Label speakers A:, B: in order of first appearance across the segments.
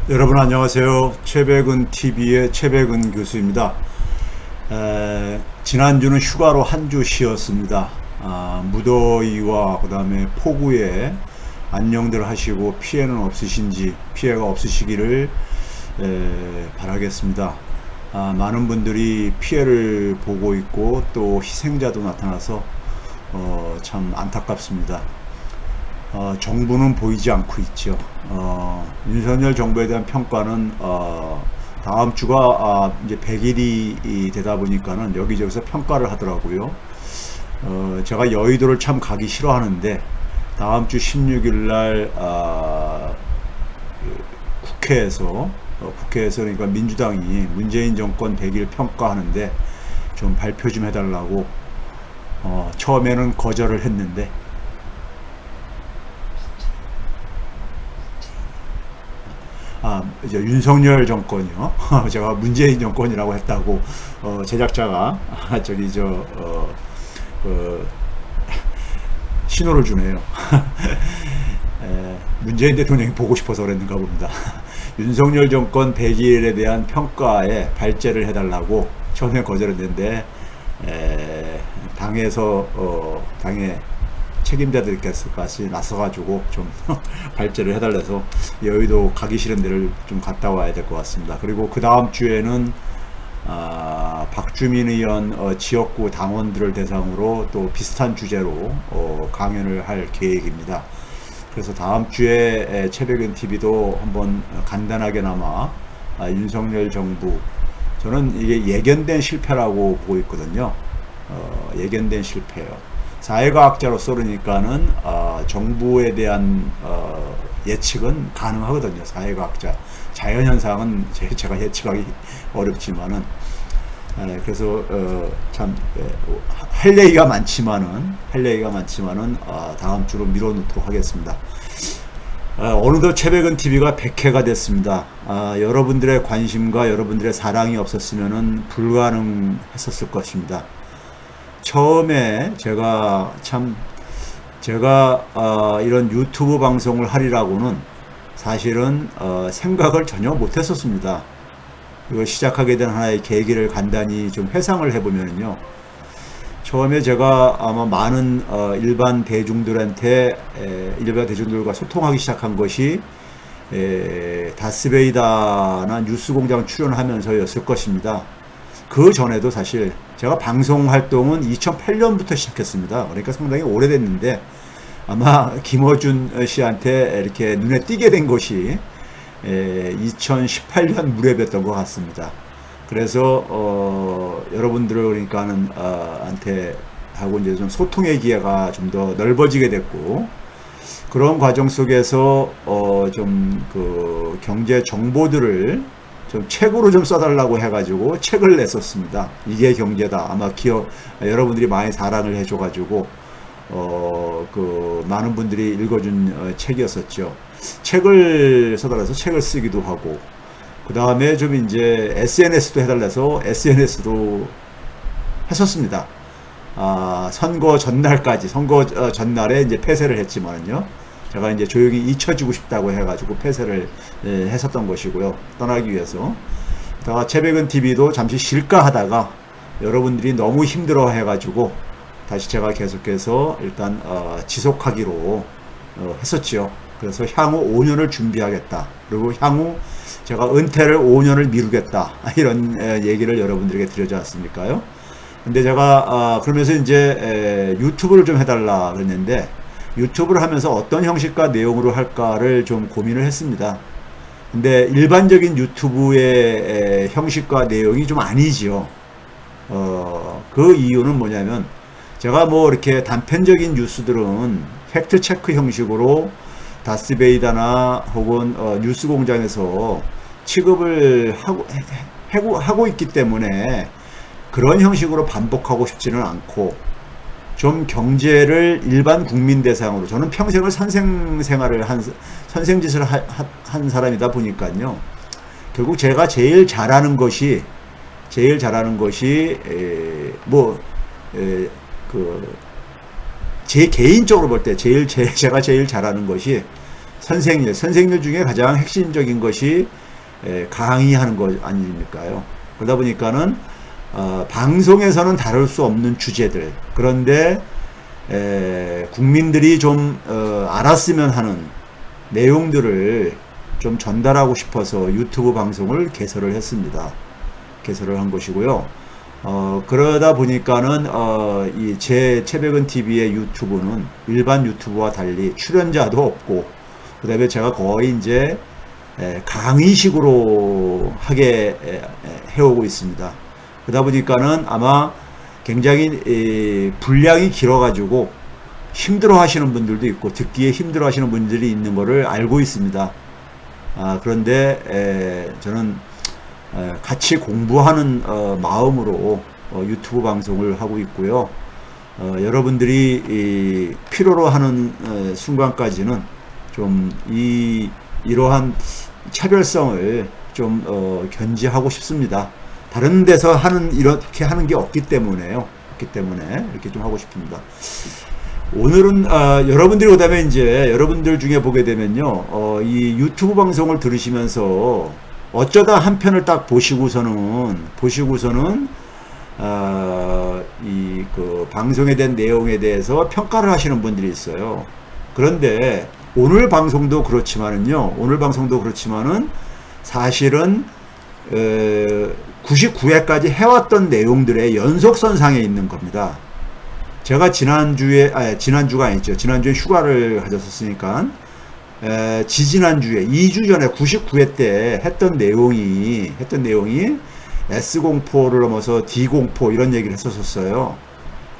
A: 여러분 안녕하세요. 최백은 TV의 최백은 교수입니다. 지난주는 휴가로 한 주 쉬었습니다. 무더위와 그 다음에 폭우에 안녕들 하시고 피해가 없으시기를 바라겠습니다. 많은 분들이 피해를 보고 있고 또 희생자도 나타나서 참 안타깝습니다. 정부는 보이지 않고 있죠. 윤석열 정부에 대한 평가는 다음 주가 이제 100일이 되다 보니까는 여기저기서 평가를 하더라고요. 제가 여의도를 참 가기 싫어하는데 다음 주 16일 날 국회에서 그러니까 민주당이 문재인 정권 100일 평가하는데 좀 발표 좀 해달라고 처음에는 거절을 했는데 이제 윤석열 정권이요. 제가 문재인 정권이라고 했다고 제작자가 저기 신호를 주네요. 문재인 대통령이 보고 싶어서 그랬는가 봅니다. 윤석열 정권 100일에 대한 평가에 발제를 해달라고 처음에 거절했는데 당의 책임자들께서까지 나서가지고 좀 발제를 해달래서 여의도 가기 싫은 데를 좀 갔다 와야 될 것 같습니다. 그리고 그 다음 주에는 박주민 의원 지역구 당원들을 대상으로 또 비슷한 주제로 강연을 할 계획입니다. 그래서 다음 주에 최백은 TV도 한번 간단하게나마 윤석열 정부, 저는 이게 예견된 실패라고 보고 있거든요. 예견된 실패예요. 사회과학자로서 그러니까는 정부에 대한 예측은 가능하거든요. 사회과학자. 자연현상은 제가 예측하기 어렵지만은 그래서 참 할 얘기가 많지만은 다음 주로 미뤄놓도록 하겠습니다. 어느덧 최백은 TV가 100회가 됐습니다. 여러분들의 관심과 여러분들의 사랑이 없었으면은 불가능했었을 것입니다. 처음에 제가 이런 유튜브 방송을 하리라고는 사실은 생각을 전혀 못했었습니다. 이걸 시작하게 된 하나의 계기를 간단히 좀 회상을 해보면요. 처음에 제가 아마 많은 일반 대중들과 소통하기 시작한 것이 다스베이다나 뉴스공장 출연하면서였을 것입니다. 그 전에도 사실 제가 방송 활동은 2008년부터 시작했습니다. 그러니까 상당히 오래됐는데 아마 김어준 씨한테 이렇게 눈에 띄게 된 것이 2018년 무렵이었던 것 같습니다. 그래서 여러분들 그러니까는 한테 하고 이제 좀 소통의 기회가 좀 더 넓어지게 됐고, 그런 과정 속에서 좀 그 경제 정보들을 좀 책으로 좀 써달라고 해가지고 책을 냈었습니다. 이게 경제다. 아마 여러분들이 많이 사랑을 해줘가지고 많은 분들이 읽어준 책이었었죠. 책을 써달라서 책을 쓰기도 하고, 그 다음에 좀 이제 SNS도 해달라서 SNS도 했었습니다. 선거 전날에 이제 폐쇄를 했지만요. 제가 이제 조용히 잊혀지고 싶다고 해가지고 폐쇄를 했었던 것이고요. 떠나기 위해서. 최백은 TV도 잠시 쉴까 하다가 여러분들이 너무 힘들어 해가지고 다시 제가 계속해서 일단 지속하기로 했었죠. 그래서 향후 5년을 준비하겠다. 그리고 향후 제가 은퇴를 5년을 미루겠다. 이런 얘기를 여러분들에게 드려지 않습니까요? 근데 제가 그러면서 이제 유튜브를 좀 해달라 그랬는데, 유튜브를 하면서 어떤 형식과 내용으로 할까를 좀 고민을 했습니다. 근데 일반적인 유튜브의 형식과 내용이 좀 아니지요. 그 이유는 뭐냐면, 제가 뭐 이렇게 단편적인 뉴스들은 팩트 체크 형식으로 다스베이다나 혹은 뉴스공장에서 취급을 하고 있기 때문에 그런 형식으로 반복하고 싶지는 않고, 좀 경제를 일반 국민 대상으로, 저는 평생을 선생짓을 한 사람이다 보니까요. 결국 제가 제일 잘하는 것이 제 개인적으로 볼 때 제가 제일 잘하는 것이 선생님 중에 가장 핵심적인 것이 강의하는 것 아닙니까요? 그러다 보니까는 방송에서는 다룰 수 없는 주제들, 그런데 국민들이 좀 알았으면 하는 내용들을 좀 전달하고 싶어서 유튜브 방송을 개설을 했습니다. 개설을 한 것이고요. 그러다 보니까는 이 제 채백은 TV의 유튜브는 일반 유튜브와 달리 출연자도 없고, 그 다음에 제가 거의 이제 강의식으로 하게 해오고 있습니다. 그러다 보니까는 아마 굉장히 분량이 길어가지고 힘들어 하시는 분들도 있고 듣기에 힘들어 하시는 분들이 있는 것을 알고 있습니다. 그런데 저는 같이 공부하는 마음으로 유튜브 방송을 하고 있고요. 여러분들이 필요로 하는 순간까지는 좀 이러한 차별성을 좀 견지하고 싶습니다. 다른 데서 이렇게 하는 게 없기 때문에요. 이렇게 좀 하고 싶습니다. 오늘은 여러분들이 그다음에 이제 여러분들 중에 보게 되면요, 이 유튜브 방송을 들으시면서 어쩌다 한 편을 딱 보시고서는 이 그 방송에 대한 내용에 대해서 평가를 하시는 분들이 있어요. 그런데 오늘 방송도 그렇지만은 사실은 99회까지 해왔던 내용들의 연속선상에 있는 겁니다. 제가 지난주가 아니죠. 지난주에 휴가를 가졌었으니까 지지난주에 2주 전에 99회 때 했던 내용이 S공포를 넘어서 D공포 이런 얘기를 했었어요.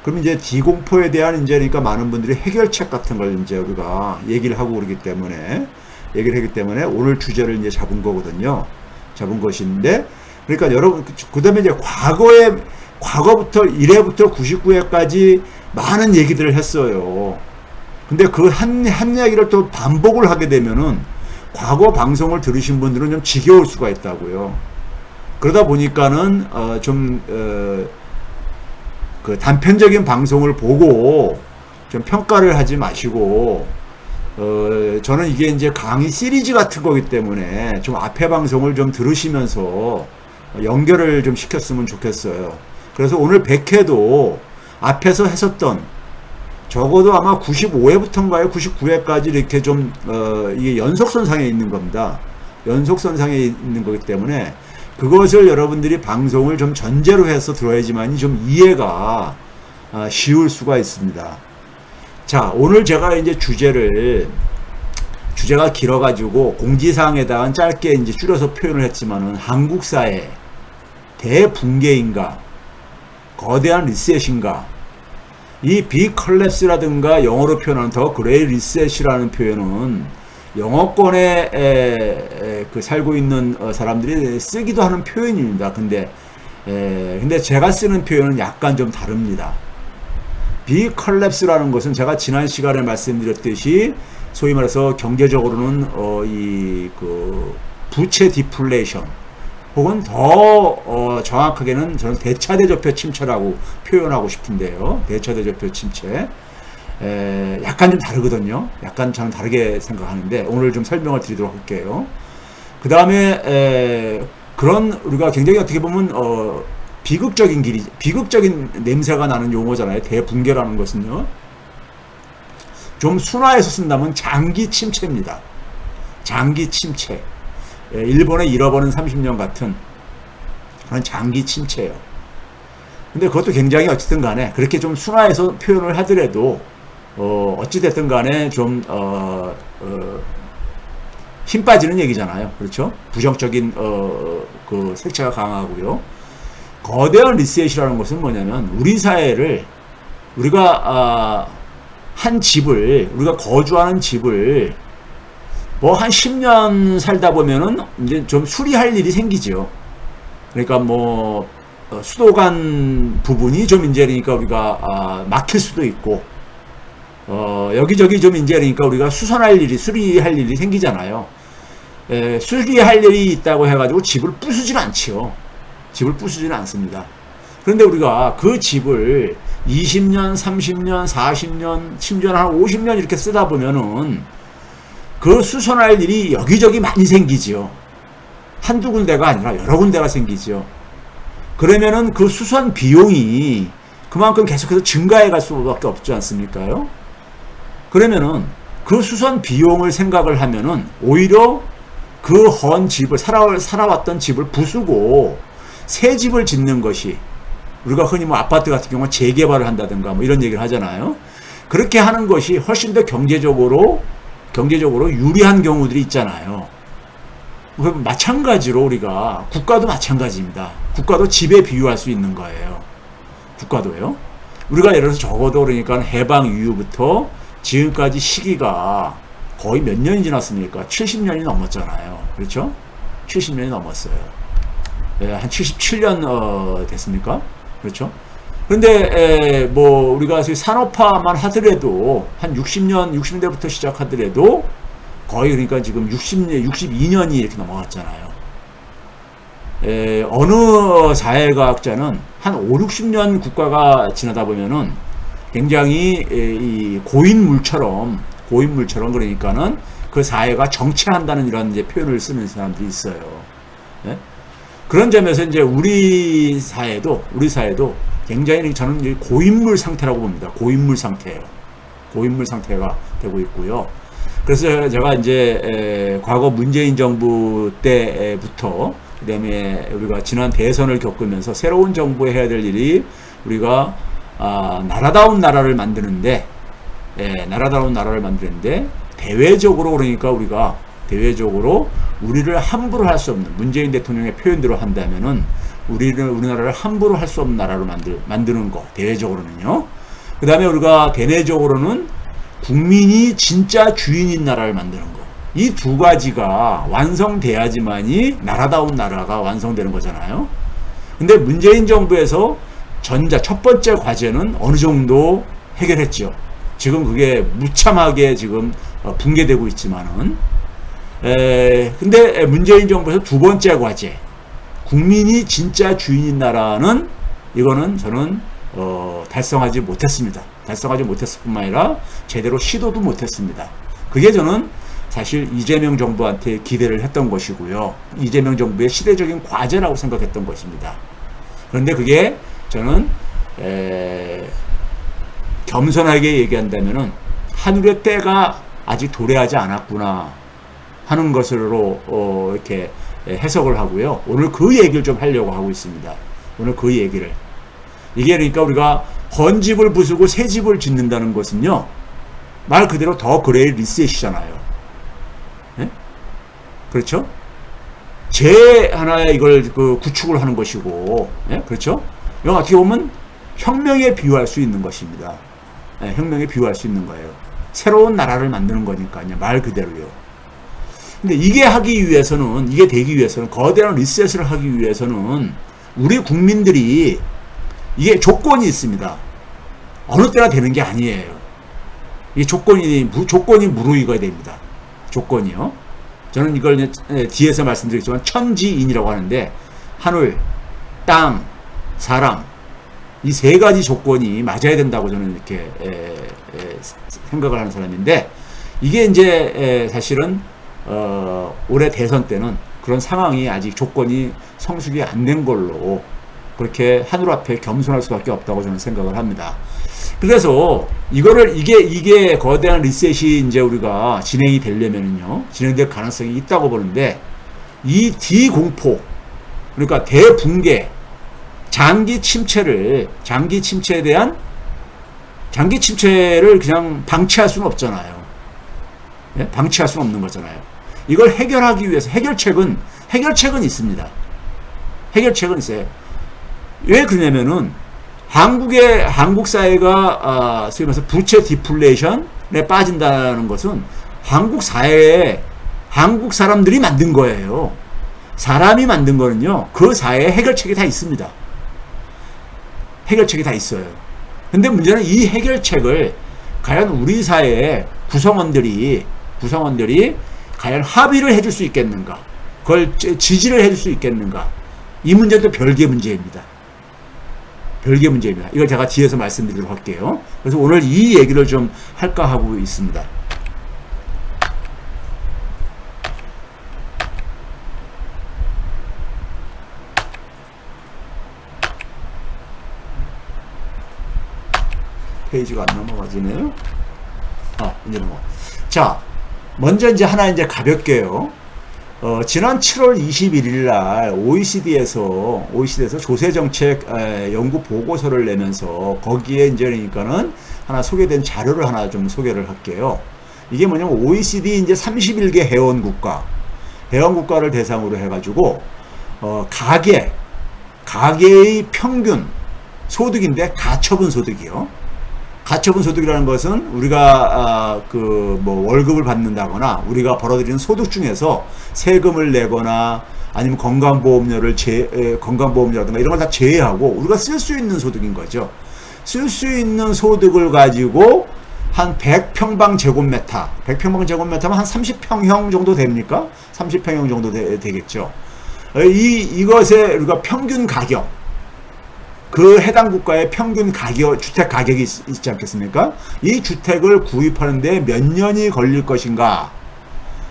A: 그럼 이제 D공포에 대한 이제 그러니까 많은 분들이 해결책 같은 걸 이제 우리가 얘기를 하고 그러기 때문에 오늘 주제를 이제 잡은 거거든요. 잡은 것인데, 그러니까 여러분, 그 다음에 이제 과거부터 1회부터 99회까지 많은 얘기들을 했어요. 근데 그 한 이야기를 또 반복을 하게 되면은 과거 방송을 들으신 분들은 좀 지겨울 수가 있다고요. 그러다 보니까는 그 단편적인 방송을 보고 좀 평가를 하지 마시고, 저는 이게 이제 강의 시리즈 같은 거기 때문에 좀 앞에 방송을 좀 들으시면서 연결을 좀 시켰으면 좋겠어요. 그래서 오늘 100회도 앞에서 했었던, 적어도 아마 95회부터인가요? 99회까지 이렇게 좀, 이게 연속선상에 있는 겁니다. 연속선상에 있는 거기 때문에 그것을 여러분들이 방송을 좀 전제로 해서 들어야지만이 좀 이해가 쉬울 수가 있습니다. 자, 오늘 제가 이제 주제가 길어가지고 공지사항에다가 짧게 이제 줄여서 표현을 했지만은 한국 사회 대붕괴인가, 거대한 리셋인가, 이 빅컬랩스라든가 영어로 표현하는 더 그레이 리셋이라는 표현은 영어권에 살고 있는 사람들이 쓰기도 하는 표현입니다. 근데 제가 쓰는 표현은 약간 좀 다릅니다. 빅컬랩스라는 것은 제가 지난 시간에 말씀드렸듯이 소위 말해서 경제적으로는 부채 디플레이션, 혹은 더 정확하게는 저는 대차대조표 침체라고 표현하고 싶은데요. 대차대조표 침체. 약간 좀 다르거든요. 약간 저는 다르게 생각하는데 오늘 좀 설명을 드리도록 할게요. 그 다음에 그런 우리가 굉장히 어떻게 보면 비극적인 냄새가 나는 용어잖아요. 대붕괴라는 것은요. 좀 순화해서 쓴다면 장기 침체입니다. 장기 침체. 일본의 잃어버린 30년 같은 그런 장기 침체예요. 근데 그것도 굉장히 어쨌든 간에 그렇게 좀 순화해서 표현을 하더라도 어찌됐든 간에 좀 힘 빠지는 얘기잖아요. 그렇죠? 부정적인 그 색채가 강하고요. 거대한 리셋이라는 것은 뭐냐면 우리 사회를 우리가 한 집을 우리가 거주하는 집을 뭐 한 10년 살다 보면은 이제 좀 수리할 일이 생기죠. 그러니까 뭐 수도관 부분이 좀 이제 그러니까 우리가 막힐 수도 있고 여기저기 좀 이제 그러니까 우리가 수리할 일이 생기잖아요. 수리할 일이 있다고 해가지고 집을 부수지는 않지요. 집을 부수지는 않습니다. 그런데 우리가 그 집을 20년, 30년, 40년, 심지어 한 50년 이렇게 쓰다 보면은 그 수선할 일이 여기저기 많이 생기지요. 한두 군데가 아니라 여러 군데가 생기지요. 그러면은 그 수선 비용이 그만큼 계속해서 증가해 갈 수밖에 없지 않습니까요? 그러면은 그 수선 비용을 생각을 하면은 오히려 그 헌 집을 살아왔던 집을 부수고 새 집을 짓는 것이, 우리가 흔히 뭐 아파트 같은 경우는 재개발을 한다든가 뭐 이런 얘기를 하잖아요. 그렇게 하는 것이 훨씬 더 경제적으로 유리한 경우들이 있잖아요. 마찬가지로 우리가 국가도 마찬가지입니다. 국가도 집에 비유할 수 있는 거예요. 국가도요. 우리가 예를 들어서 적어도 그러니까 해방 이후부터 지금까지 시기가 거의 몇 년이 지났습니까? 70년이 넘었잖아요. 그렇죠? 70년이 넘었어요. 예, 한 77년 됐습니까? 그렇죠? 그런데 뭐 우리가 산업화만 하더라도 한 60년대부터 시작하더라도 거의 그러니까 지금 62년이 이렇게 넘어갔잖아요. 어느 사회과학자는 한 5, 60년 국가가 지나다 보면은 굉장히 이 고인물처럼 그러니까는 그 사회가 정체한다는 이런 이제 표현을 쓰는 사람들이 있어요. 네? 그런 점에서 이제 우리 사회도 굉장히 저는 고인물 상태라고 봅니다. 고인물 상태예요. 고인물 상태가 되고 있고요. 그래서 제가 이제 과거 문재인 정부 때부터 그다음에 우리가 지난 대선을 겪으면서 새로운 정부에 해야 될 일이 우리가 나라다운 나라를 만드는데 대외적으로 그러니까 우리가 우리를 함부로 할 수 없는, 문재인 대통령의 표현대로 한다면은 우리나라를 함부로 할 수 없는 나라로 만드는 거, 대외적으로는요. 그 다음에 우리가 대내적으로는 국민이 진짜 주인인 나라를 만드는 거. 이 두 가지가 완성돼야지만이 나라다운 나라가 완성되는 거잖아요. 근데 문재인 정부에서 첫 번째 과제는 어느 정도 해결했죠. 지금 그게 무참하게 지금 붕괴되고 있지만은, 근데 문재인 정부에서 두 번째 과제, 국민이 진짜 주인인 나라는 이거는 저는 달성하지 못했습니다. 달성하지 못했을 뿐만 아니라 제대로 시도도 못했습니다. 그게 저는 사실 이재명 정부한테 기대를 했던 것이고요. 이재명 정부의 시대적인 과제라고 생각했던 것입니다. 그런데 그게 저는 겸손하게 얘기한다면은 하늘의 때가 아직 도래하지 않았구나 하는 것으로 이렇게 해석을 하고요. 오늘 그 얘기를 좀 하려고 하고 있습니다. 오늘 그 얘기를. 이게 그러니까 우리가 헌집을 부수고 새 집을 짓는다는 것은요, 말 그대로 더 그레이 리셋이잖아요. 네? 그렇죠? 하나의 이걸 구축을 하는 것이고, 네? 그렇죠? 이건 어떻게 보면 혁명에 비유할 수 있는 것입니다. 네, 혁명에 비유할 수 있는 거예요. 새로운 나라를 만드는 거니까요. 말 그대로요. 근데 이게 되기 위해서는, 거대한 리셋을 하기 위해서는 우리 국민들이, 이게 조건이 있습니다. 어느 때나 되는 게 아니에요. 이 조건이 무르익어야 됩니다. 조건이요. 저는 이걸 뒤에서 말씀드리겠지만 천지인이라고 하는데, 하늘, 땅, 사람, 이 세 가지 조건이 맞아야 된다고 저는 이렇게 생각을 하는 사람인데, 이게 이제 사실은 올해 대선 때는 그런 상황이 아직 조건이 성숙이 안 된 걸로 그렇게 하늘 앞에 겸손할 수밖에 없다고 저는 생각을 합니다. 그래서 이게 거대한 리셋이 이제 우리가 진행이 되려면은요, 진행될 가능성이 있다고 보는데, 이 디공포, 그러니까 대붕괴, 장기 침체를 그냥 방치할 수는 없잖아요. 네? 방치할 수는 없는 거잖아요. 이걸 해결하기 위해서 해결책은 있습니다. 해결책은 있어요. 왜 그러냐면은 한국 사회가 소위 말해서 부채 디플레이션에 빠진다는 것은 한국 사회에 한국 사람들이 만든 거예요. 사람이 만든 거는요, 그 사회에 해결책이 다 있습니다. 해결책이 다 있어요. 근데 문제는 이 해결책을 과연 우리 사회의 구성원들이 과연 합의를 해줄 수 있겠는가, 그걸 지지를 해줄 수 있겠는가, 이 문제도 별개 문제입니다. 이걸 제가 뒤에서 말씀드리도록 할게요. 그래서 오늘 이 얘기를 좀 할까 하고 있습니다. 페이지가 안 넘어가지네요. 이제 넘어. 자, 먼저 이제 하나 이제 가볍게요. 지난 7월 21일 날 OECD에서 조세정책 연구 보고서를 내면서 거기에 이제 그러니까는 하나 소개된 자료를 하나 좀 소개를 할게요. 이게 뭐냐면 OECD 이제 31개 회원국가를 대상으로 해가지고 가계의 평균 소득인데 가처분 소득이요. 가처분 소득이라는 것은 우리가 월급을 받는다거나 우리가 벌어들이는 소득 중에서 세금을 내거나 아니면 건강보험료라든가 이런 걸 다 제외하고 우리가 쓸 수 있는 소득인 거죠. 쓸 수 있는 소득을 가지고 한 100평방제곱미터, 100평방제곱미터면 한 30평형 정도 됩니까? 30평형 정도 되겠죠. 이것의 우리가 평균 가격, 그 해당 국가의 평균 가격, 주택 가격이 있지 않겠습니까? 이 주택을 구입하는데 몇 년이 걸릴 것인가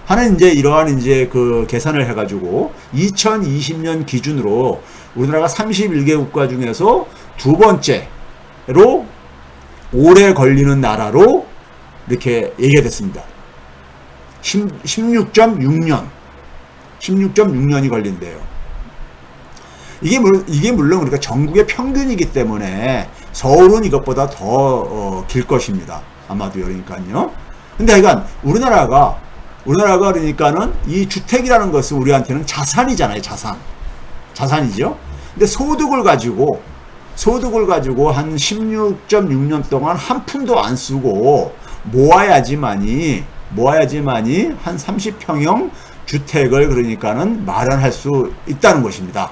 A: 하는 이제 이러한 이제 그 계산을 해가지고 2020년 기준으로 우리나라가 31개 국가 중에서 두 번째로 오래 걸리는 나라로 이렇게 얘기가 됐습니다. 16.6년이 걸린대요. 이게 물론 우리가 전국의 평균이기 때문에 서울은 이것보다 더 길 것입니다. 아마도 그러니까요. 근데 하여간 우리나라가 그러니까는 이 주택이라는 것은 우리한테는 자산이잖아요. 자산이죠. 근데 소득을 가지고 한 16.6년 동안 한 푼도 안 쓰고 모아야지만이 한 30평형 주택을 그러니까는 마련할 수 있다는 것입니다.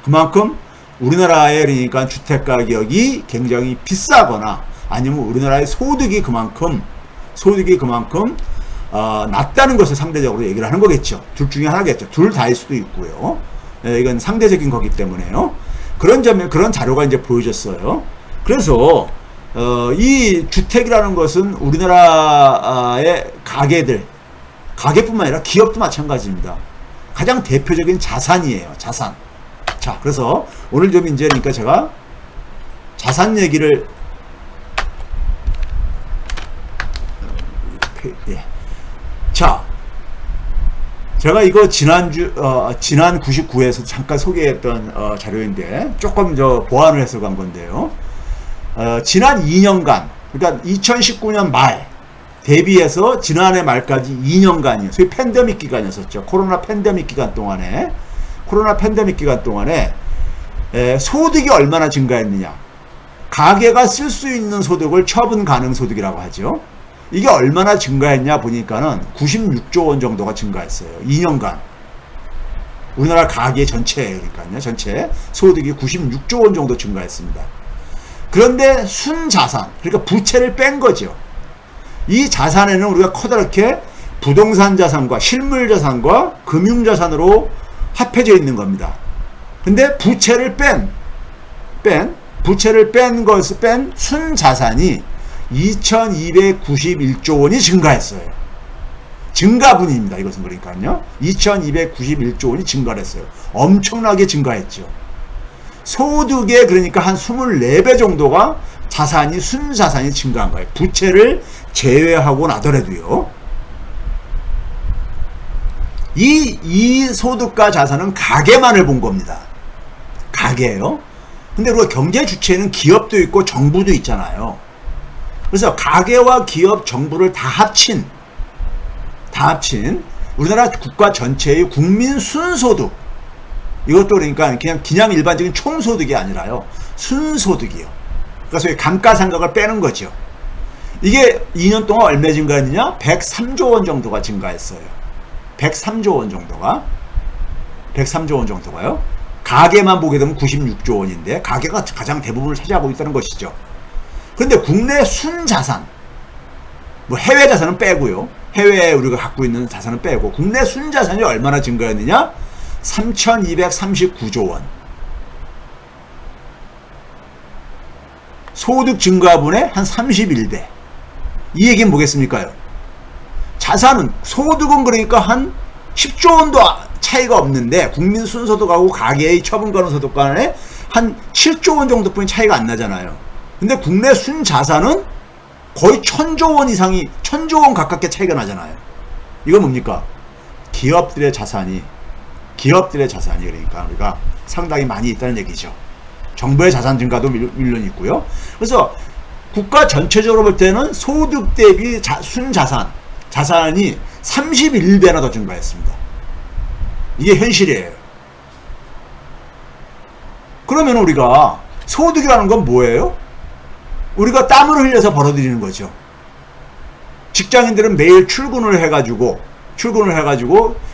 A: 그만큼 우리나라의 그러니까 주택 가격이 굉장히 비싸거나 아니면 우리나라의 소득이 그만큼 낮다는 것을 상대적으로 얘기를 하는 거겠죠. 둘 중에 하나겠죠. 둘 다일 수도 있고요. 이건 상대적인 거기 때문에요. 그런 자료가 이제 보여졌어요. 그래서 이 주택이라는 것은 우리나라의 가게뿐만 아니라 기업도 마찬가지입니다. 가장 대표적인 자산이에요. 자산. 자, 그래서 오늘 좀 이제 그러니까 제가 자산 얘기를 자, 제가 이거 지난 99회에서 잠깐 소개했던 자료인데 조금 보완을 해서 간 건데요. 지난 2년간, 그러니까 2019년 말 대비해서 지난해 말까지 2년간이요. 소위 팬데믹 기간이었었죠. 코로나 팬데믹 기간 동안에 소득이 얼마나 증가했느냐. 가계가 쓸 수 있는 소득을 처분 가능 소득이라고 하죠. 이게 얼마나 증가했냐 보니까는 96조 원 정도가 증가했어요. 2년간. 우리나라 가계 전체니까요. 전체 소득이 96조 원 정도 증가했습니다. 그런데 순자산, 그러니까 부채를 뺀 거죠. 이 자산에는 우리가 커다랗게 부동산 자산과 실물 자산과 금융 자산으로 합해져 있는 겁니다. 근데 부채를 뺀 순자산이 2291조 원이 증가했어요. 증가분입니다. 이것은 그러니까요. 2291조 원이 증가를 했어요. 엄청나게 증가했죠. 소득의 그러니까 한 24배 정도가 순자산이 증가한 거예요. 부채를 제외하고 나더라도요. 이 소득과 자산은 가계만을 본 겁니다. 가계예요. 근데 우리가 경제 주체는 기업도 있고 정부도 있잖아요. 그래서 가계와 기업, 정부를 다 합친 우리나라 국가 전체의 국민 순소득, 이것도 그러니까 그냥 일반적인 총소득이 아니라요. 순소득이요. 그러니까 소위 감가상각을 빼는 거죠. 이게 2년 동안 얼마 증가했느냐? 103조 원 정도가 증가했어요. 103조 원 정도가요. 가계만 보게 되면 96조 원인데 가계가 가장 대부분을 차지하고 있다는 것이죠. 그런데 국내 순자산, 해외 자산은 빼고요. 해외에 우리가 갖고 있는 자산은 빼고 국내 순자산이 얼마나 증가했느냐? 3,239조 원. 소득 증가분의 한 31배. 이 얘기는 뭐겠습니까요? 소득은 그러니까 한 10조 원도 차이가 없는데 국민 순소득하고 가계의 처분 가능 소득 간에 한 7조 원 정도뿐이 차이가 안 나잖아요. 근데 국내 순자산은 거의 1,000조 원 이상이 1,000조 원 가깝게 차이가 나잖아요. 이건 뭡니까? 기업들의 자산이 그러니까 우리가 상당히 많이 있다는 얘기죠. 정부의 자산 증가도 물론 있고요. 그래서 국가 전체적으로 볼 때는 소득 대비 자산이 31배나 더 증가했습니다. 이게 현실이에요. 그러면 우리가 소득이라는 건 뭐예요? 우리가 땀을 흘려서 벌어들이는 거죠. 직장인들은 매일 출근을 해가지고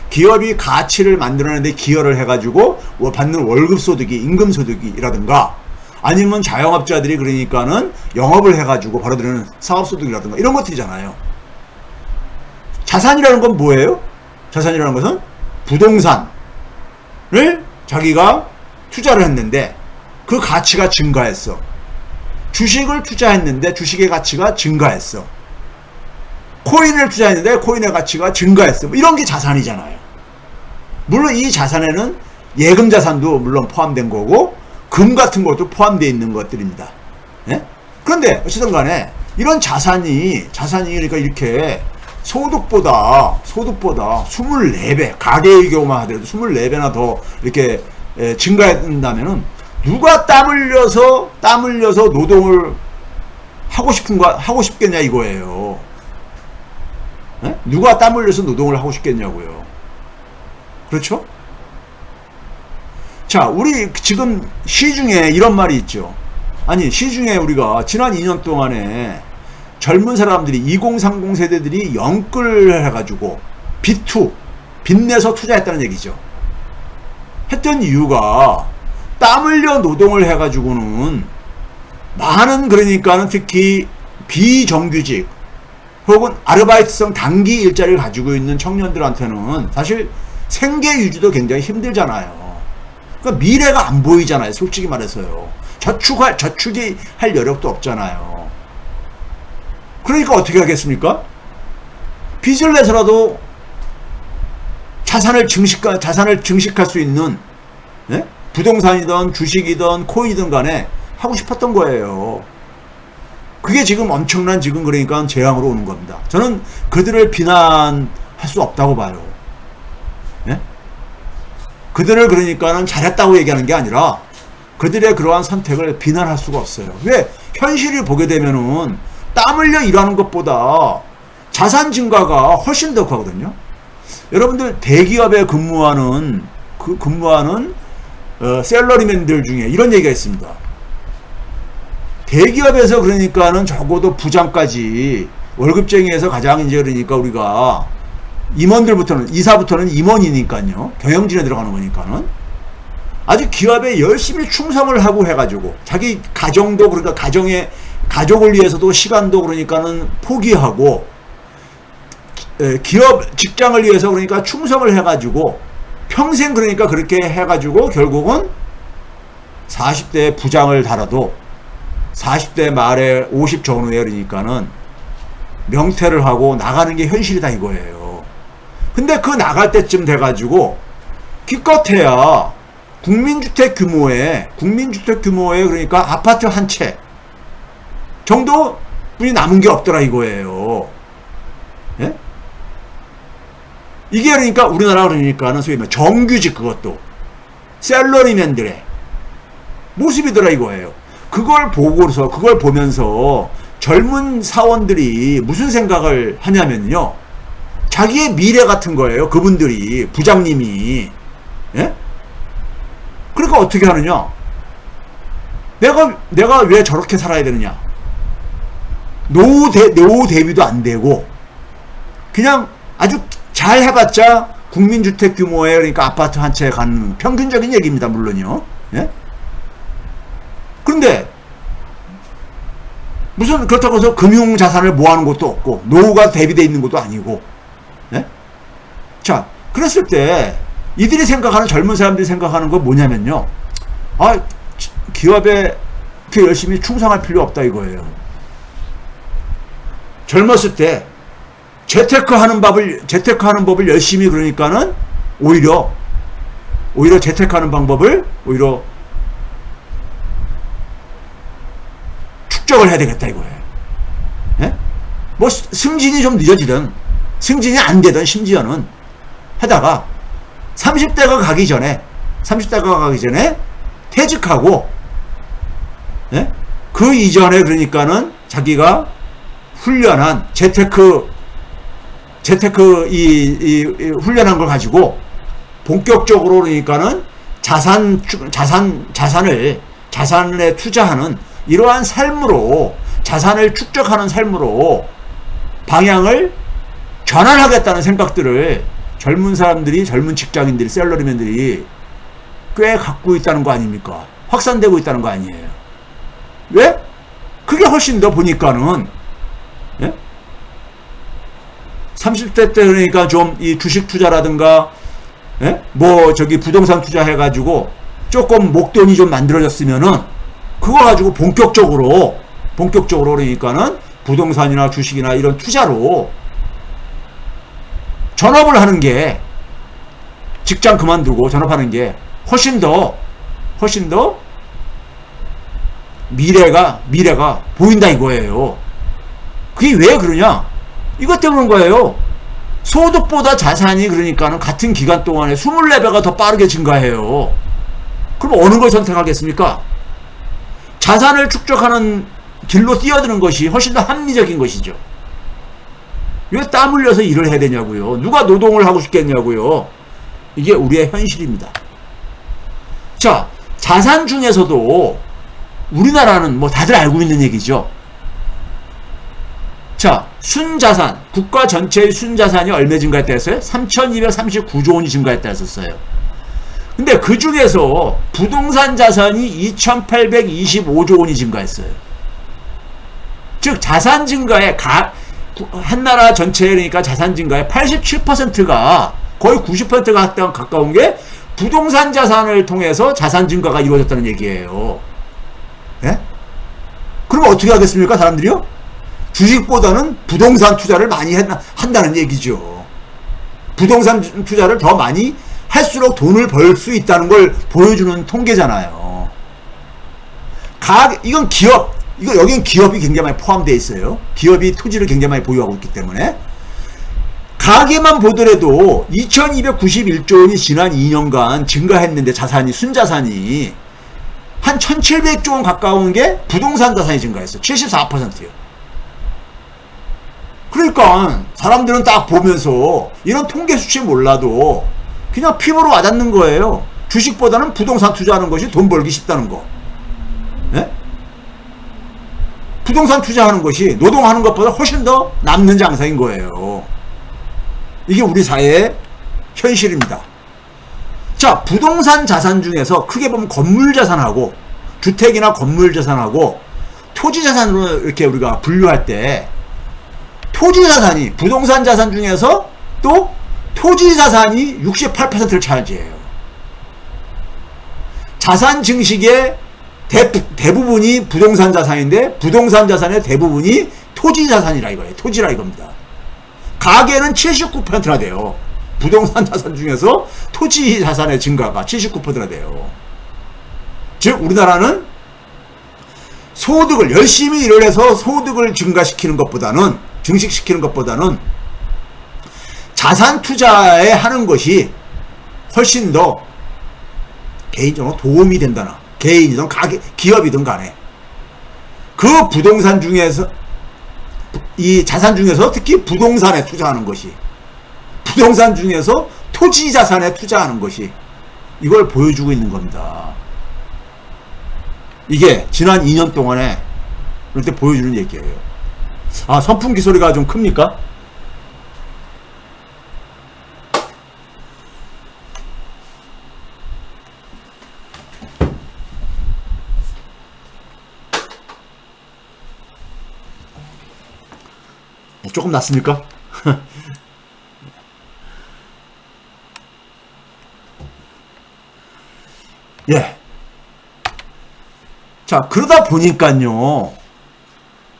A: 기업이 가치를 만들어내는데 기여를 해가지고 받는 월급 소득이 임금 소득이라든가 아니면 자영업자들이 그러니까는 영업을 해가지고 벌어들이는 사업 소득이라든가 이런 것들이잖아요. 자산이라는 건 뭐예요? 자산이라는 것은 부동산을 자기가 투자를 했는데 그 가치가 증가했어. 주식을 투자했는데 주식의 가치가 증가했어. 코인을 투자했는데 코인의 가치가 증가했어. 뭐 이런 게 자산이잖아요. 물론 이 자산에는 예금 자산도 물론 포함된 거고 금 같은 것도 포함되어 있는 것들입니다. 예? 그런데 어쨌든 간에 이런 자산이 그러니까 이렇게 소득보다 24배, 가계의 경우만 하더라도 24배나 더 이렇게 증가한다면은 누가 땀 흘려서 노동을 하고 싶겠냐 이거예요. 네? 누가 땀 흘려서 노동을 하고 싶겠냐고요. 그렇죠? 자, 우리 지금 시중에 이런 말이 있죠. 아니, 시중에 우리가 지난 2년 동안에 젊은 사람들이 2030 세대들이 영끌을 해가지고 빚내서 투자했다는 얘기죠. 했던 이유가 땀 흘려 노동을 해가지고는 많은 그러니까는 특히 비정규직 혹은 아르바이트성 단기 일자리를 가지고 있는 청년들한테는 사실 생계 유지도 굉장히 힘들잖아요. 그러니까 미래가 안 보이잖아요. 솔직히 말해서요. 저축이 할 여력도 없잖아요. 그러니까 어떻게 하겠습니까? 빚을 내서라도 자산을 증식할 수 있는 예? 부동산이든 주식이든 코인이든 간에 하고 싶었던 거예요. 그게 지금 엄청난 지금 그러니까 재앙으로 오는 겁니다. 저는 그들을 비난할 수 없다고 봐요. 예? 그들을 그러니까는 잘했다고 얘기하는 게 아니라 그들의 그러한 선택을 비난할 수가 없어요. 왜? 현실을 보게 되면은 땀 흘려 일하는 것보다 자산 증가가 훨씬 더 크거든요. 여러분들 대기업에 근무하는 셀러리맨들 중에 이런 얘기가 있습니다. 대기업에서 그러니까는 적어도 부장까지 월급쟁이에서 가장 이제 그러니까 우리가 이사부터는 임원이니까요. 경영진에 들어가는 거니까는 아주 기업에 열심히 충성을 하고 해가지고 자기 가정도 그러니까 가족을 위해서도 시간도 그러니까는 포기하고 기업 직장을 위해서 그러니까 충성을 해가지고 평생 그러니까 그렇게 해가지고 결국은 40대 부장을 달아도 40대 말에 50 전후에 그러니까는 명퇴를 하고 나가는 게 현실이다 이거예요. 근데 그 나갈 때쯤 돼가지고 기껏해야 국민주택 규모의 그러니까 아파트 한 채 정도 분이 남은 게 없더라 이거예요. 예? 이게 그러니까 우리나라 그러니까는 소위 말 정규직 그것도 셀러리맨들의 모습이더라 이거예요. 그걸 보면서 젊은 사원들이 무슨 생각을 하냐면요. 자기의 미래 같은 거예요. 그분들이 부장님이 예? 그러니까 어떻게 하느냐? 내가 왜 저렇게 살아야 되느냐? 노후 대비도 안 되고 그냥 아주 잘 해봤자 국민주택 규모의 그러니까 아파트 한 채에 가는 평균적인 얘기입니다. 물론요. 예? 그런데 무슨 그렇다고 해서 금융자산을 모아놓은 것도 없고 노후가 대비되어 있는 것도 아니고 예? 자 그랬을 때 이들이 생각하는 젊은 사람들이 생각하는 건 뭐냐면요. 기업에 이렇게 열심히 충성할 필요 없다 이거예요. 젊었을 때 재테크하는 법을 열심히 그러니까는 오히려 재테크하는 방법을 오히려 축적을 해야 되겠다 이거예요. 예? 뭐 승진이 좀 늦어지든 승진이 안 되든 심지어는 하다가 30대가 가기 전에 퇴직하고, 예? 그 이전에 그러니까는 자기가 훈련한 재테크 이 훈련한 걸 가지고 본격적으로 그러니까는 자산에 투자하는 이러한 삶으로, 자산을 축적하는 삶으로 방향을 전환하겠다는 생각들을 젊은 사람들이, 젊은 직장인들이, 셀러리맨들이 꽤 갖고 있다는 거 아닙니까? 확산되고 있다는 거 아니에요. 왜? 그게 훨씬 더 보니까는, 예? 30대 때 그러니까 좀 이 주식 투자라든가, 예? 뭐 저기 부동산 투자해가지고 조금 목돈이 좀 만들어졌으면은 그거 가지고 본격적으로 그러니까는 부동산이나 주식이나 이런 투자로 전업을 하는 게, 직장 그만두고 전업하는 게 훨씬 더 미래가 보인다 이거예요. 그게 왜 그러냐? 이것 때문인 거예요. 소득보다 자산이 그러니까는 같은 기간 동안에 24배가 더 빠르게 증가해요. 그럼 어느 걸 선택하겠습니까? 자산을 축적하는 길로 뛰어드는 것이 훨씬 더 합리적인 것이죠. 왜 땀 흘려서 일을 해야 되냐고요. 누가 노동을 하고 싶겠냐고요. 이게 우리의 현실입니다. 자, 자산 중에서도 우리나라는 뭐 다들 알고 있는 얘기죠. 자, 순자산, 국가 전체의 순자산이 얼마 증가했다 했어요? 3,239조 원이 증가했다 했었어요. 근데 그 중에서 부동산 자산이 2,825조 원이 증가했어요. 즉 자산 증가의 한 나라 전체, 그러니까 자산 증가의 87%가, 거의 90%가 가까운 게 부동산 자산을 통해서 자산 증가가 이루어졌다는 얘기예요. 예? 그럼 어떻게 하겠습니까, 사람들이요? 주식보다는 부동산 투자를 많이 한다는 얘기죠. 부동산 투자를 더 많이 할수록 돈을 벌 수 있다는 걸 보여주는 통계잖아요. 이건 여기는 기업이 굉장히 많이 포함되어 있어요. 기업이 토지를 굉장히 많이 보유하고 있기 때문에. 가계만 보더라도 2291조 원이 지난 2년간 증가했는데, 순자산이 한 1700조 원 가까운 게 부동산 자산이 증가했어요. 74%요. 그러니까 사람들은 딱 보면서 이런 통계 수치 몰라도 그냥 피부로 와닿는 거예요. 주식보다는 부동산 투자하는 것이 돈 벌기 쉽다는 거. 예? 부동산 투자하는 것이 노동하는 것보다 훨씬 더 남는 장사인 거예요. 이게 우리 사회의 현실입니다. 자, 부동산 자산 중에서 크게 보면 건물 자산하고, 주택이나 건물 자산하고 토지 자산으로 이렇게 우리가 분류할 때, 토지 자산이, 부동산 자산 중에서 또 토지 자산이 68%를 차지해요. 자산 증식의 대부분이 부동산 자산인데, 부동산 자산의 대부분이 토지 자산이라 이거예요. 토지라 이겁니다. 가계는 79%나 돼요. 부동산 자산 중에서 토지 자산의 증가가 79%나 돼요. 즉 우리나라는 소득을 열심히 일을 해서 소득을 증식시키는 것보다는 자산 투자에 하는 것이 훨씬 더 개인적으로 도움이 된다나, 개인이든 기업이든 간에 그 부동산 중에서, 이 자산 중에서 특히 부동산에 투자하는 것이, 부동산 중에서 토지 자산에 투자하는 것이, 이걸 보여주고 있는 겁니다. 이게 지난 2년 동안에 그럴 때 보여주는 얘기예요. 아, 선풍기 소리가 좀 큽니까? 조금 낫습니까? 예. 자, 그러다 보니까요,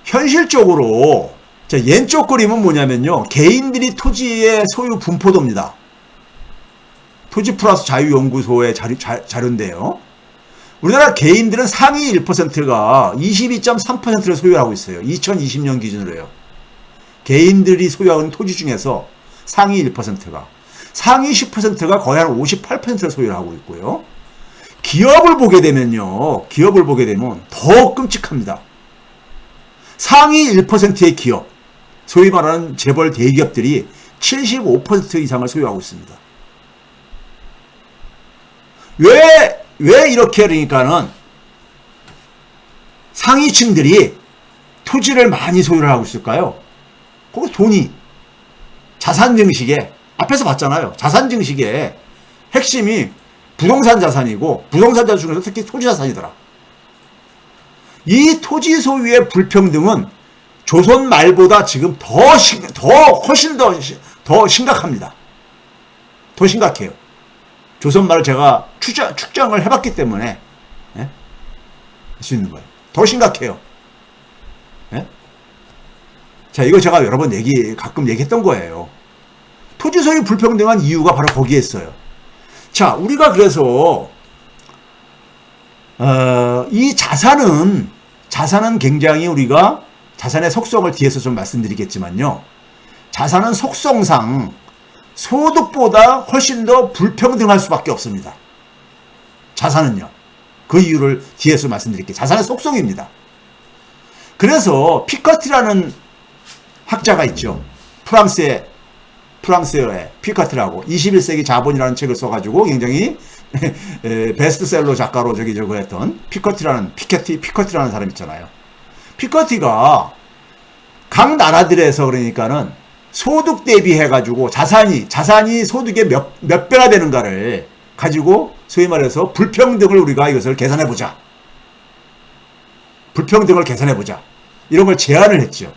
A: 현실적으로, 자, 왼쪽 그림은 뭐냐면요, 개인들이 토지의 소유 분포도입니다. 토지 플러스 자유연구소의 자료인데요. 우리나라 개인들은 상위 1%가 22.3%를 소유하고 있어요. 2020년 기준으로요. 개인들이 소유하는 토지 중에서 상위 1%가, 상위 10%가 거의 한 58%를 소유를 하고 있고요. 기업을 보게 되면요. 기업을 보게 되면 더 끔찍합니다. 상위 1%의 기업, 소위 말하는 재벌 대기업들이 75% 이상을 소유하고 있습니다. 왜 이렇게 그러니까는 상위층들이 토지를 많이 소유를 하고 있을까요? 거기 돈이 자산 증식에 앞에서 봤잖아요. 자산 증식의 핵심이 부동산 자산이고 부동산 자산 중에서 특히 토지 자산이더라. 이 토지 소유의 불평등은 조선 말보다 지금 훨씬 더 심각합니다. 더 심각해요. 조선 말을 제가 축장을 해봤기 때문에 할 수 있는 거예요. 더 심각해요. 예? 자, 이거 제가 여러 번 가끔 얘기했던 거예요. 토지 소유 불평등한 이유가 바로 거기에 있어요. 자, 우리가 그래서 이 자산은 굉장히 우리가 자산의 속성을 뒤에서 좀 말씀드리겠지만요. 자산은 속성상 소득보다 훨씬 더 불평등할 수밖에 없습니다. 자산은요. 그 이유를 뒤에서 말씀드릴게요. 자산의 속성입니다. 그래서 피커티라는 학자가 있죠. 프랑스의 피커티라고 21세기 자본이라는 책을 써가지고 굉장히 베스트셀러 작가로 저거 했던 피커티라는 사람 있잖아요. 피커티가 각 나라들에서 그러니까는 소득 대비해가지고 자산이 소득의 몇 배나 되는가를 가지고 소위 말해서 불평등을 우리가 이것을 계산해보자. 불평등을 계산해보자. 이런 걸 제안을 했죠.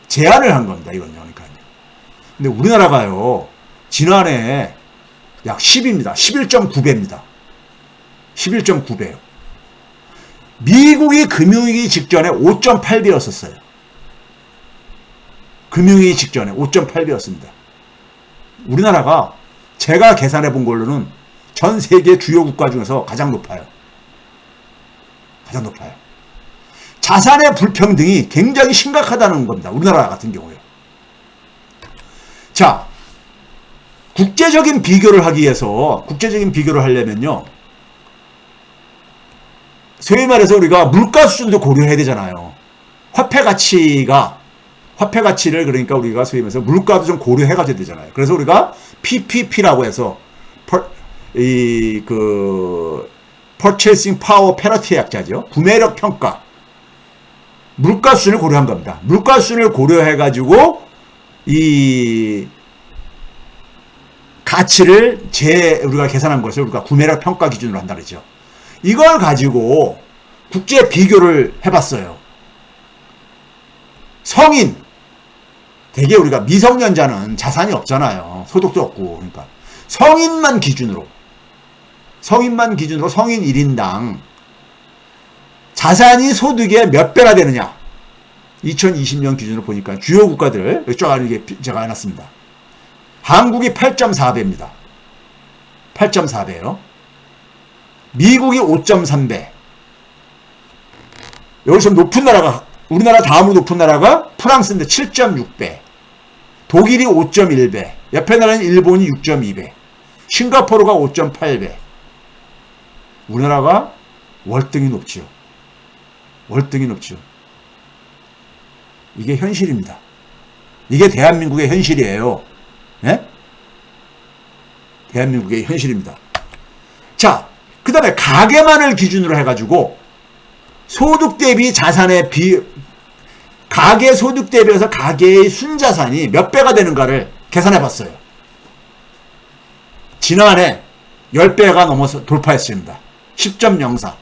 A: 제안을 한 겁니다. 이건요. 그러니까. 근데 우리나라가요. 지난해 약 10입니다. 11.9배입니다. 11.9배요. 미국이 금융위기 직전에 5.8배였었어요. 금융위기 직전에 5.8배였습니다. 우리나라가 제가 계산해 본 걸로는 전 세계 주요 국가 중에서 가장 높아요. 가장 높아요. 자산의 불평등이 굉장히 심각하다는 겁니다. 우리나라 같은 경우에. 자, 국제적인 비교를 하려면요. 소위 말해서 우리가 물가 수준도 고려해야 되잖아요. 화폐 가치를 그러니까 우리가 소위 말해서 물가도 좀 고려해가지고 되잖아요. 그래서 우리가 PPP라고 해서 Purchasing Power Parity 약자죠. 구매력 평가. 물가 수준을 고려한 겁니다. 물가 수준을 고려해가지고 이 가치를 우리가 계산한 것을 우리가 구매력 평가 기준으로 한다 그러죠. 이걸 가지고 국제 비교를 해봤어요. 성인, 대개 우리가 미성년자는 자산이 없잖아요. 소득도 없고. 그러니까 성인만 기준으로 성인 1인당 자산이 소득의 몇 배나 되느냐. 2020년 기준으로 보니까 주요 국가들 쫙 이렇게 제가 해놨습니다. 한국이 8.4배입니다. 8.4배요. 미국이 5.3배. 여기서 높은 나라가, 우리나라 다음으로 높은 나라가 프랑스인데 7.6배. 독일이 5.1배. 옆에 나라는 일본이 6.2배. 싱가포르가 5.8배. 우리나라가 월등히 높죠. 월등히 높죠. 이게 현실입니다. 이게 대한민국의 현실이에요. 네? 대한민국의 현실입니다. 자, 그 다음에 가계만을 기준으로 해가지고 소득 대비 자산의 가계 소득 대비해서 가계의 순자산이 몇 배가 되는가를 계산해봤어요. 지난해 10배가 넘어서 돌파했습니다. 10.04.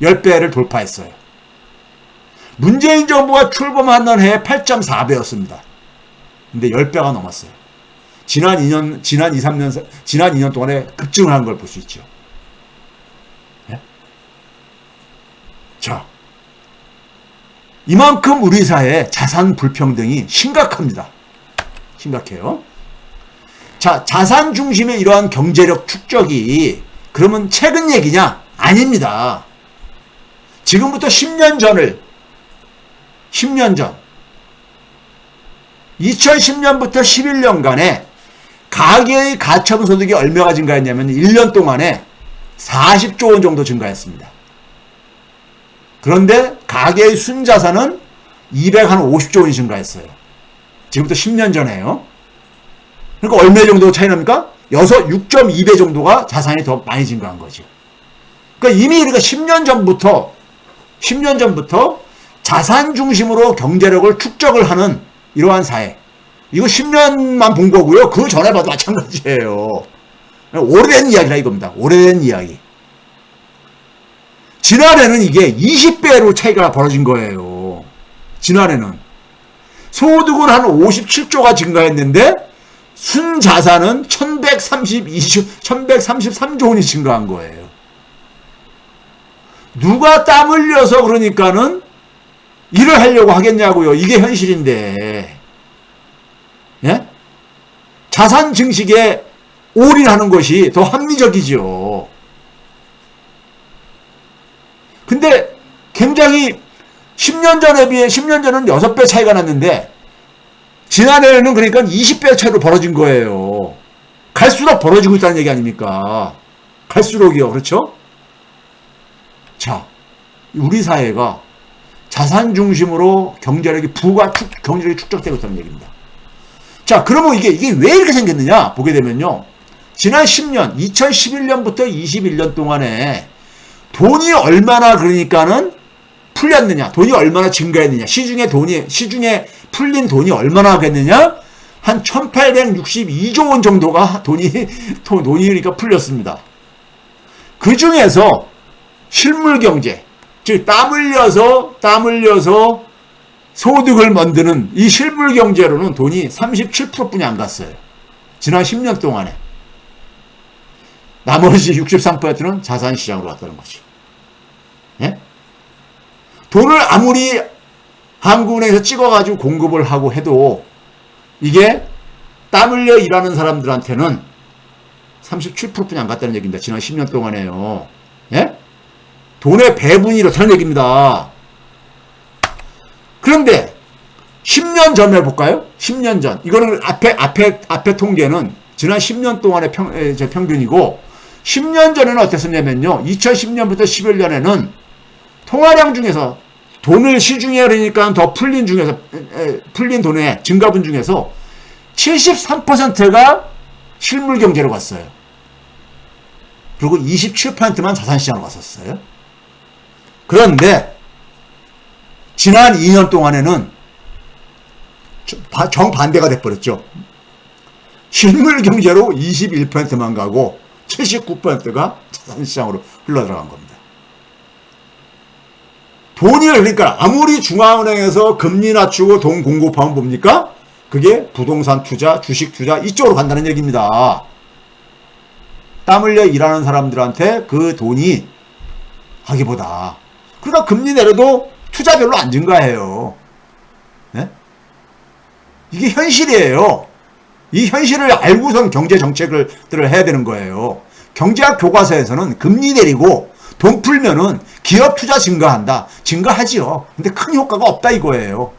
A: 10배를 돌파했어요. 문재인 정부가 출범한 해에 8.4배였습니다. 근데 10배가 넘었어요. 지난 2년 동안에 급증을 한 걸 볼 수 있죠. 네? 자, 이만큼 우리 사회의 자산 불평등이 심각합니다. 심각해요. 자, 자산 중심의 이러한 경제력 축적이 그러면 최근 얘기냐? 아닙니다. 지금부터 10년 전 2010년부터 11년간에 가계의 가처분 소득이 얼마가 증가했냐면 1년 동안에 40조 원 정도 증가했습니다. 그런데 가계의 순자산은 250조 원이 증가했어요. 지금부터 10년 전에요. 그러니까 얼마 정도 차이 납니까? 6.2배 정도가 자산이 더 많이 증가한 거죠. 그러니까 이미 우리가 10년 전부터 자산 중심으로 경제력을 축적을 하는 이러한 사회. 이거 10년만 본 거고요. 그 전에 봐도 마찬가지예요. 오래된 이야기라 이겁니다. 오래된 이야기. 지난해는 이게 20배로 차이가 벌어진 거예요. 지난해는. 소득은 한 57조가 증가했는데 순자산은 1133조 원이 증가한 거예요. 누가 땀 흘려서 그러니까는 일을 하려고 하겠냐고요. 이게 현실인데. 예? 자산 증식에 올인하는 것이 더 합리적이죠. 근데 굉장히 10년 전에 비해 10년 전은 6배 차이가 났는데 지난해에는 그러니까 20배 차이로 벌어진 거예요. 갈수록 벌어지고 있다는 얘기 아닙니까? 갈수록이요. 그렇죠? 자, 우리 사회가 자산 중심으로 경제력이 경제력이 축적되고 있다는 얘기입니다. 자, 그러면 이게 왜 이렇게 생겼느냐 보게 되면요. 지난 10년, 2011년부터 21년 동안에 돈이 얼마나 그러니까는 풀렸느냐, 돈이 얼마나 증가했느냐, 시중에 풀린 돈이 얼마나 하겠느냐, 한 1862조 원 정도가 돈이 그러니까 풀렸습니다. 그 중에서 실물 경제, 즉 땀 흘려서 소득을 만드는 이 실물 경제로는 돈이 37%뿐이 안 갔어요. 지난 10년 동안에. 나머지 63%는 자산시장으로 갔다는 거죠. 예? 돈을 아무리 한국은행에서 찍어가지고 공급을 하고 해도 이게 땀 흘려 일하는 사람들한테는 37%뿐이 안 갔다는 얘기입니다. 지난 10년 동안에요. 예? 돈의 배분이 이렇다는 얘기입니다. 그런데 10년 전 해볼까요? 10년 전. 이거는 앞에 통계는 지난 10년 동안의 평균이고 10년 전에는 어땠었냐면요. 2010년부터 11년에는 통화량 중에서 돈을 시중에 그러니까 더 풀린 돈의 증가분 중에서 73%가 실물 경제로 갔어요. 그리고 27%만 자산시장으로 갔었어요. 그런데 지난 2년 동안에는 정반대가 돼버렸죠. 실물 경제로 21%만 가고 79%가 자산시장으로 흘러들어간 겁니다. 돈이 그러니까 아무리 중앙은행에서 금리 낮추고 돈 공급하면 뭡니까? 그게 부동산 투자, 주식 투자 이쪽으로 간다는 얘기입니다. 땀 흘려 일하는 사람들한테 그 돈이 하기보다. 그러니까 금리 내려도 투자 별로 안 증가해요. 네? 이게 현실이에요. 이 현실을 알고선 경제 정책을 해야 되는 거예요. 경제학 교과서에서는 금리 내리고 돈 풀면은 기업 투자 증가한다. 증가하지요. 근데 큰 효과가 없다 이거예요.